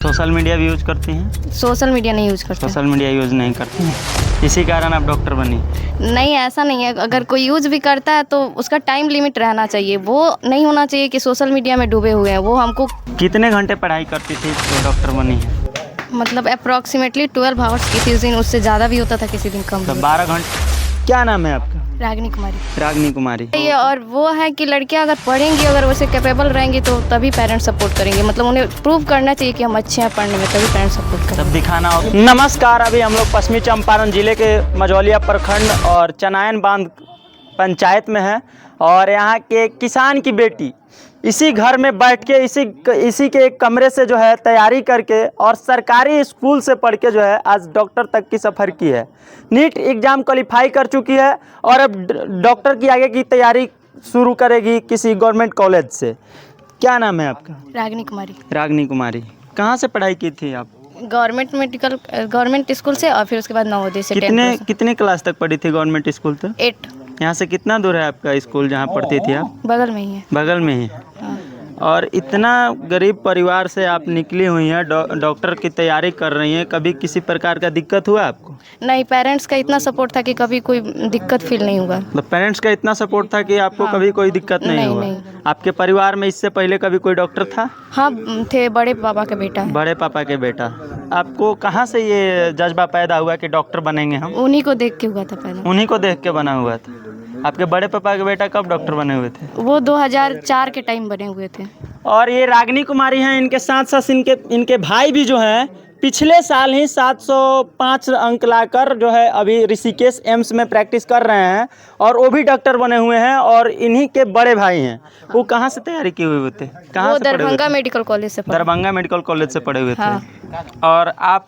Social media भी use करती हैं? सोशल मीडिया नहीं यूज़ करते। सोशल मीडिया यूज़ नहीं करती हैं, इसी कारण आप डॉक्टर बनी? नहीं, ऐसा नहीं है। अगर कोई यूज़ भी करता है तो उसका टाइम लिमिट रहना चाहिए। वो नहीं होना चाहिए कि सोशल मीडिया में डूबे हुए हैं। वो हमको कितने घंटे पढ़ाई करती थी तो डॉक्टर बनी है? मतलब अप्रॉक्सीमेटली 12 आवर्स किसी दिन, उससे ज़्यादा भी होता था, किसी दिन कम तो भी। 12 घंटे। क्या नाम है आपका? रागिनी कुमारी। रागनी कुमारी। ये और वो है कि लड़कियां अगर पढ़ेंगी, अगर वैसे कैपेबल रहेंगी तो तभी पेरेंट्स सपोर्ट करेंगे। मतलब उन्हें प्रूव करना चाहिए कि हम अच्छे हैं पढ़ने में, तभी पेरेंट्स सपोर्ट करेंगे। सब दिखाना होगा। नमस्कार, अभी हम लोग पश्चिमी चंपारण जिले के मझौलिया प्रखंड और चनायन बांध पंचायत में हैं और यहाँ के किसान की बेटी इसी घर में बैठ के इसी के एक कमरे से जो है तैयारी करके और सरकारी स्कूल से पढ़ के जो है आज डॉक्टर तक की सफ़र की है। नीट एग्ज़ाम क्वालिफाई कर चुकी है और अब डॉक्टर की आगे की तैयारी शुरू करेगी किसी गवर्नमेंट कॉलेज से। क्या नाम है आपका? रागिनी कुमारी। रागनी कुमारी। कहाँ से पढ़ाई की थी आप? गवर्नमेंट स्कूल से, और फिर उसके बाद नवोदय से। कितने क्लास तक पढ़ी थी गवर्नमेंट स्कूल तक? 8। यहाँ से कितना दूर है आपका स्कूल जहाँ पढ़ती थी आप? बगल में ही है। बगल में ही है। हाँ। और इतना गरीब परिवार से आप निकली हुई हैं, डॉक्टर की तैयारी कर रही हैं, कभी किसी प्रकार का दिक्कत हुआ आपको? नहीं, पेरेंट्स का इतना सपोर्ट था कि कभी कोई दिक्कत फील नहीं हुआ। मतलब पेरेंट्स का इतना सपोर्ट था कि आपको हाँ। कभी कोई दिक्कत नहीं हुआ? नहीं। आपके परिवार में इससे पहले कभी कोई डॉक्टर था? हाँ, थे, बड़े पापा का बेटा है। बड़े पापा के बेटा। आपको कहाँ से ये जज्बा पैदा हुआ कि डॉक्टर बनेंगे हम? उन्हीं को देख के हुआ था पैदा। उन्हीं को देख के बना हुआ था। आपके बड़े पापा के बेटा कब डॉक्टर बने हुए थे? वो 2004 के टाइम बने हुए थे। और ये रागिनी कुमारी हैं, इनके साथ साथ इनके भाई भी जो हैं पिछले साल ही 705 अंक लाकर जो है अभी ऋषिकेश एम्स में प्रैक्टिस कर रहे हैं और वो भी डॉक्टर बने हुए हैं। और इन्हीं के बड़े भाई हैं, वो कहाँ से तैयारी किए हुए थे? कहाँ वो से पढ़े हुए दरभंगा थे? मेडिकल कॉलेज से पढ़े। दरभंगा मेडिकल कॉलेज से पढ़े हुए थे। हाँ। और आप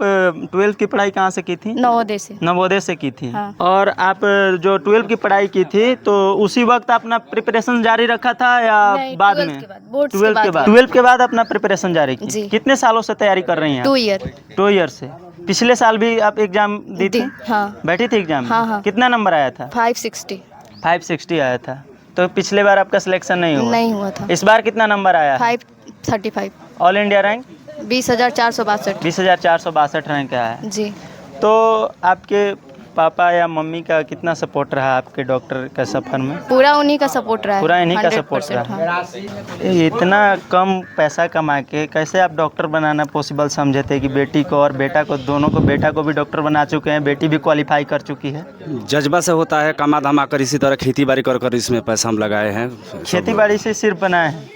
12th की पढ़ाई कहाँ से की थी? नवोदय से। नवोदय से की थी। हाँ। और आप जो 12th की पढ़ाई की थी तो उसी वक्त अपना प्रिपरेशन जारी रखा था या नहीं, बाद 12th में? के बाद, बोर्ड्स के 12th के बाद। बाद। 12th के बाद अपना प्रिपरेशन जारी की। जी। कितने सालों से तैयारी कर रही हैं? 2 ईयर। 2 ईयर से। पिछले साल भी आप एग्जाम दी थी? हाँ। बैठी थी एग्जाम? हाँ, हाँ। कितना नंबर आया था? 560। 560 आया था। तो पिछले बार आपका सिलेक्शन नहीं हुआ? नहीं हुआ था। इस बार कितना नंबर आया? 535। All India rank 20,462। 20,462 रैंक आया है। जी। तो आपके पापा या मम्मी का कितना सपोर्ट रहा आपके डॉक्टर का सफ़र में? पूरा उन्हीं का सपोर्ट रहा है। पूरा इन्हीं का 100% सपोर्ट रहा। हाँ। इतना कम पैसा कमा के कैसे आप डॉक्टर बनाना पॉसिबल समझे थे कि बेटी को और बेटा को, दोनों को, बेटा को भी डॉक्टर बना चुके हैं, बेटी भी क्वालिफाई कर चुकी है? जज्बा से होता है, कमा धमा कर, इसी तरह खेती बाड़ी कर इसमें पैसा हम लगाए हैं। खेती बाड़ी से सिर्फ बनाए हैं?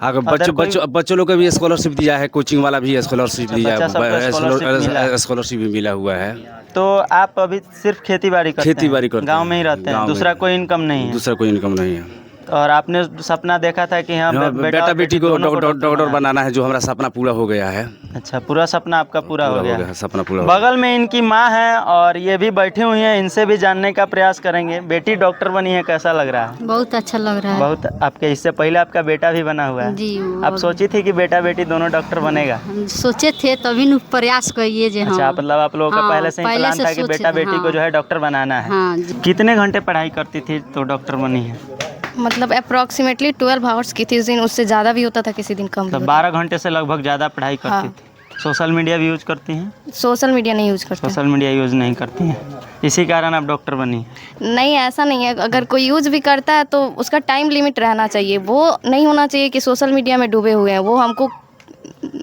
अगर बच्चों लोग को भी स्कॉलरशिप दिया है, कोचिंग वाला भी स्कॉलरशिप दिया है, स्कॉलरशिप भी मिला हुआ है। तो आप अभी सिर्फ खेती बाड़ी करते हैं? खेती बाड़ी करते हैं, गाँव में ही रहते हैं, दूसरा कोई इनकम नहीं है? दूसरा कोई इनकम नहीं है। और आपने सपना देखा था कि हाँ बेटा बेटी को डॉक्टर बनाना है, जो हमारा सपना पूरा हो गया है। अच्छा, पूरा सपना आपका पूरा हो गया है। सपना पूरा। बगल में इनकी माँ है और ये भी बैठी हुई हैं, इनसे भी जानने का प्रयास करेंगे। बेटी डॉक्टर बनी है, कैसा लग रहा है? बहुत अच्छा लग रहा है। बहुत। आपके इससे पहले आपका बेटा भी बना हुआ है? जी। आप सोची थी कि बेटा बेटी दोनों डॉक्टर बनेगा? हम सोचे थे, तभी न प्रयास करिए जे। अच्छा, मतलब आप लोगों का हाँ, पहले से ही पहले प्लान से था कि सोचे बेटा थे, बेटी को हाँ। जो है डॉक्टर बनाना है। हाँ जी। कितने घंटे पढ़ाई करती थी तो डॉक्टर बनी है? मतलब अप्रॉक्सीमेटली 12 आवर्स की थी दिन, उससे ज़्यादा भी होता था, किसी दिन कम भी मतलब होता 12 घंटे से लगभग ज़्यादा पढ़ाई करती हाँ। थी। सोशल मीडिया भी यूज करती हैं? था। सोशल मीडिया नहीं यूज़ करते। सोशल मीडिया यूज नहीं करती हैं, इसी कारण आप डॉक्टर बनी? नहीं, ऐसा नहीं है। अगर कोई यूज़ भी करता है तो उसका टाइम लिमिट रहना चाहिए। वो नहीं होना चाहिए कि सोशल मीडिया में डूबे हुए हैं। वो हमको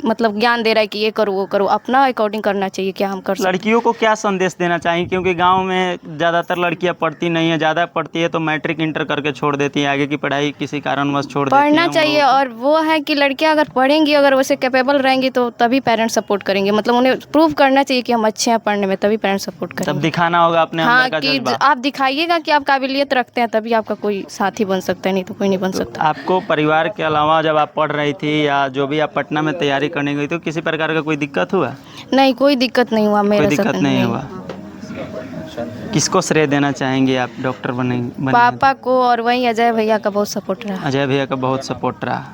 मतलब ज्ञान दे रहा है कि ये करो वो करो, अपना अकॉर्डिंग करना चाहिए क्या हम कर सकते हैं। लड़कियों को क्या संदेश देना चाहिए? क्योंकि गांव में ज़्यादातर लड़कियां पढ़ती नहीं है, ज़्यादा पढ़ती है तो मैट्रिक इंटर करके छोड़ देती है, आगे की पढ़ाई किसी कारणवश छोड़ देती है। पढ़ना चाहिए। और वो है कि लड़कियां अगर पढ़ेंगी, अगर वैसे कैपेबल रहेंगी तो तभी पेरेंट्स सपोर्ट करेंगे। मतलब उन्हें प्रूव करना चाहिए कि हम अच्छे हैं पढ़ने में, तभी पेरेंट्स सपोर्ट तब करेंगे। दिखाना होगा अपने हाँ, अंदर का कि जज्बा। आप दिखाइएगा कि आप काबिलियत रखते हैं, तभी आपका कोई साथी बन सकता है, नहीं तो कोई नहीं बन सकता। आपको परिवार के अलावा जब आप पढ़ रही थी या जो भी आप पटना में तैयारी करने गई तो किसी प्रकार का कोई दिक्कत हुआ? नहीं, कोई दिक्कत नहीं हुआ मेरे कोई साथ। दिक्कत नहीं हुआ। किसको श्रेय देना चाहेंगे आप डॉक्टर बने? पापा को, और वही अजय भैया का बहुत सपोर्ट रहा। अजय भैया का बहुत सपोर्ट रहा।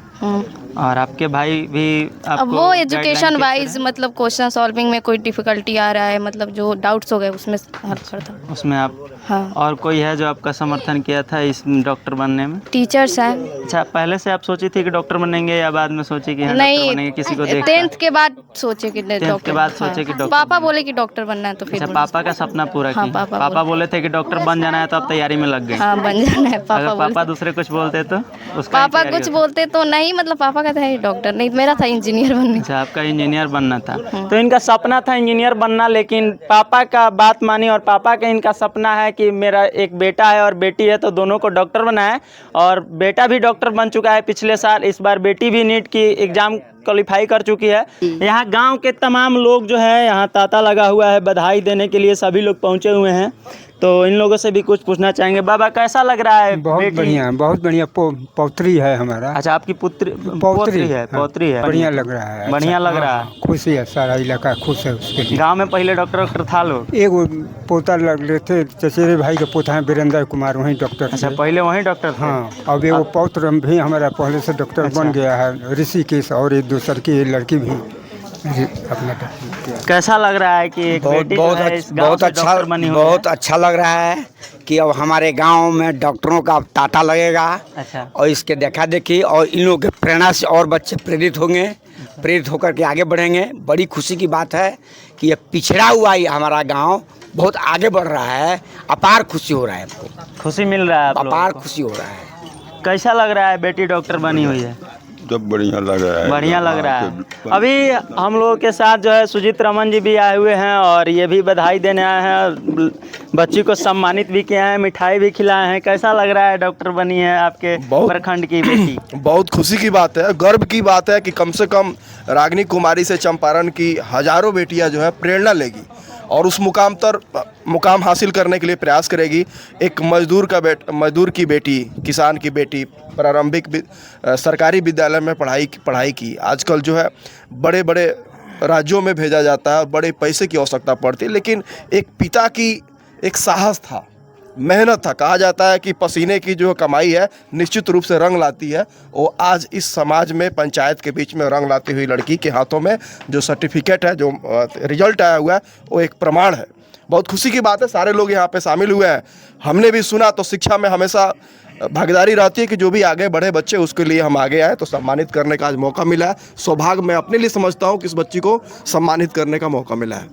और आपके भाई भी अब आपको वो एजुकेशन गाइडलाइन वाइज, मतलब क्वेश्चन सॉल्विंग में कोई डिफिकल्टी आ रहा है, मतलब जो डाउट्स हो गए उसमें हेल्प करता। उसमें आप हाँ। और कोई है जो आपका समर्थन किया था इस डॉक्टर बनने में? टीचर्स हैं। अच्छा, पहले से आप सोची थी कि डॉक्टर बनेंगे या बाद में सोची कि हाँ डॉक्टर बनेंगे किसी को देख? 10th के बाद सोचे कि के बाद सोचे कि डॉक्टर पापा बोले कि डॉक्टर बनना है तो फिर अच्छा, पापा का सपना पूरा हाँ, किया। पापा पापा बोले थे कि डॉक्टर बन जाना है तो आप तैयारी में लग गए। हाँ, बन जाना है। अगर पापा पापा दूसरे कुछ बोलते तो उसका ही पापा तैयारी कुछ होती? बोलते तो नहीं, मतलब पापा का था ही डॉक्टर, नहीं मेरा था इंजीनियर बनने। अच्छा, आपका इंजीनियर बनना था। तो इनका सपना था इंजीनियर बनना, लेकिन पापा का बात मानी और पापा का इनका सपना है कि मेरा एक बेटा है और बेटी है तो दोनों को डॉक्टर बनाए। और बेटा भी डॉक्टर बन चुका है पिछले साल, इस बार बेटी भी नीट की एग्ज़ाम क्वालिफाई कर चुकी है। यहाँ गांव के तमाम लोग जो है यहाँ तांता लगा हुआ है, बधाई देने के लिए सभी लोग पहुँचे हुए हैं। तो इन लोगों से भी कुछ पूछना चाहेंगे। बाबा, कैसा लग रहा है? बहुत बढ़िया, बहुत बढ़िया। पौत्री है हमारा। अच्छा, आपकी पोतरी है? पोतरी है। बढ़िया लग रहा है। बढ़िया लग रहा है। खुश है, सारा इलाका खुश है उसके लिए। गांव में पहले डॉक्टर था लोग? एक पोता लग रहे थे, चचेरे भाई का पोता है वीरेंद्र कुमार, वहीं डॉक्टर। अच्छा, पहले वहीं डॉक्टर थे? हाँ, अब एगो पौत्र भी हमारा पहले से डॉक्टर बन गया है, ऋषिकेश, और एक दूसर की लड़की भी अपना डॉक्टर। कैसा लग रहा है कि एक बेटी जो है इस गांव से डॉक्टर बनी हुई है? बहुत अच्छा लग रहा है कि अब हमारे गांव में डॉक्टरों का तांता लगेगा। अच्छा। और इसके देखा देखी और इन लोगों के प्रेरणा से और बच्चे प्रेरित होंगे, प्रेरित होकर के आगे बढ़ेंगे। बड़ी खुशी की बात है कि ये पिछड़ा हुआ ही हमारा गांव बहुत आगे बढ़ रहा है। अपार खुशी हो रहा है हमको, खुशी मिल रहा है आप लोगों अपार को? खुशी हो रहा है। कैसा लग रहा है बेटी डॉक्टर बनी हुई है? जब बढ़िया लग रहा है। बढ़िया लग रहा है। अभी हम लोगों के साथ जो है सुजीत रमन जी भी आए हुए हैं और ये भी बधाई देने आए हैं, बच्ची को सम्मानित भी किए हैं, मिठाई भी खिलाए हैं। कैसा लग रहा है डॉक्टर बनी है आपके प्रखंड की बेटी? बहुत खुशी की बात है, गर्व की बात है कि कम से कम रागिनी कुमारी से चंपारण की हजारों बेटियां जो है प्रेरणा लेगी और उस मुकाम हासिल करने के लिए प्रयास करेगी। एक मजदूर की बेटी, किसान की बेटी, प्रारंभिक सरकारी विद्यालय में पढ़ाई की। आजकल जो है बड़े बड़े राज्यों में भेजा जाता है और बड़े पैसे की आवश्यकता पड़ती है, लेकिन एक पिता की एक साहस था, मेहनत था। कहा जाता है कि पसीने की जो कमाई है निश्चित रूप से रंग लाती है। वो आज इस समाज में, पंचायत के बीच में रंग लाती हुई लड़की के हाथों में जो सर्टिफिकेट है, जो रिजल्ट आया हुआ है, वो एक प्रमाण है। बहुत खुशी की बात है, सारे लोग यहाँ पे शामिल हुए हैं। हमने भी सुना तो शिक्षा में हमेशा भागीदारी रहती है कि जो भी आगे बढ़े बच्चे, उसके लिए हम आगे आए, तो सम्मानित करने का आज मौका मिला है। सौभाग्य मैं अपने लिए समझता हूँ कि इस बच्ची को सम्मानित करने का मौका मिला है।